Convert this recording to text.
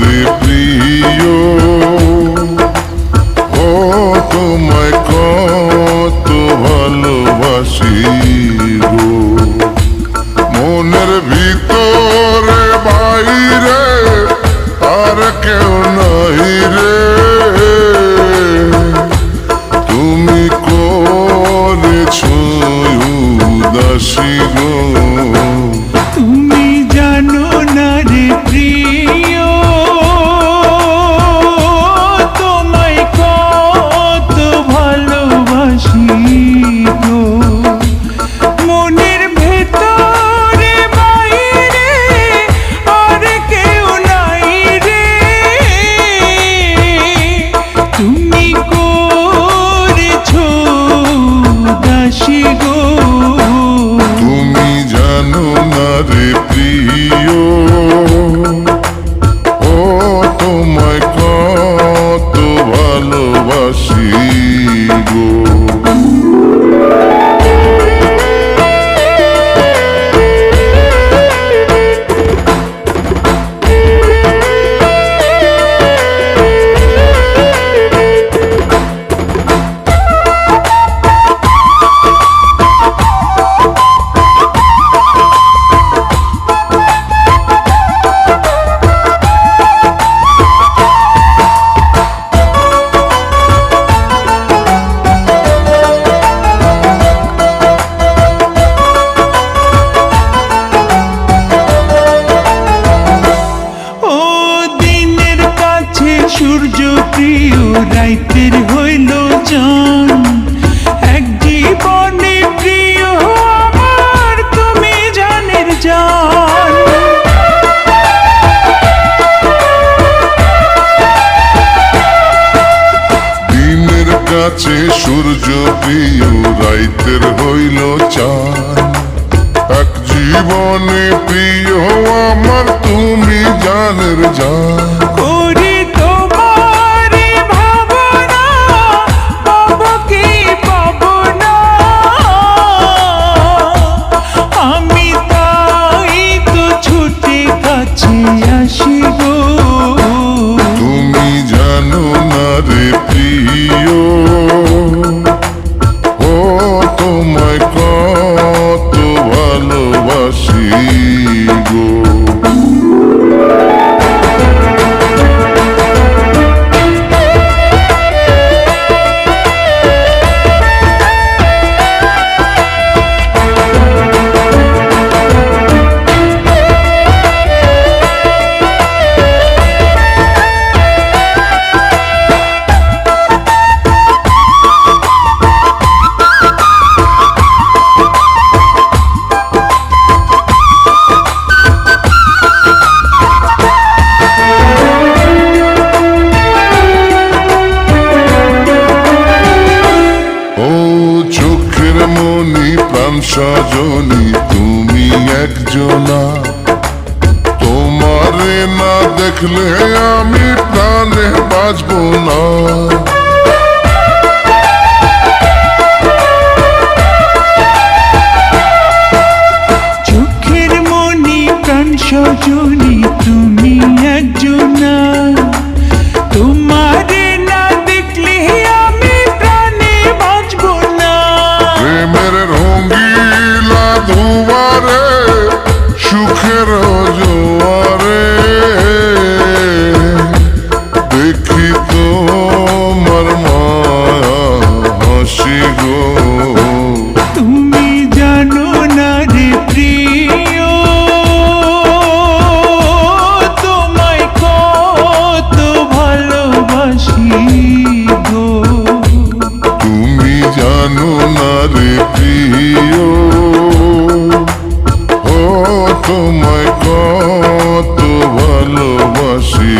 রে প্রিয়, ও তোমায় কত ভালোবাসি গো। মনের ভিতরে বাইরে আর কেউ নাই রে, তুমি করেছো উদাসী গো। তুমি জানো না রে প্রিয়, তোমায় কত ভালোবাসি গো। মনের ভেতরে বাইরে আর কেউ নাই রে, তুমি করেছো দাসী গো। তুমি জানো না রে প্রিয়, ও তোমায় কত ভালোবাসি গো। সূর্য প্রিয় রাইতের হইল জান, এক জীবনে প্রিয় আমার তুমি জানের জান। দিনের কাছে সূর্য প্রিয় রাইতের হইল চান, এক জীবনে প্রিয় আমার তুমি জানের জান। তুমি জানো না রে প্রিয়, ও তোমায় কত ভালোবাসি গো। চোখের মনি প্রাণ সজনী তুমি একজনা, তোমারে না দেখলে আমি প্রাণে বাঁচব না। চোখের মনি প্রাণ সজনী তুমি একজনা, তোমারে না দেখলে আমি প্রাণে বাঁচব না। প্রেমের রঙিলা দুয়ারে সুখের জোয়ারে দেখি তোমার মায়া হাসি গো। তুমি জানো না রে প্রিয়, তোমায় কত ভালোবাসি গো। তুমি জানো না রে প্রিয়, ও তোমায় কত ভালোবাসি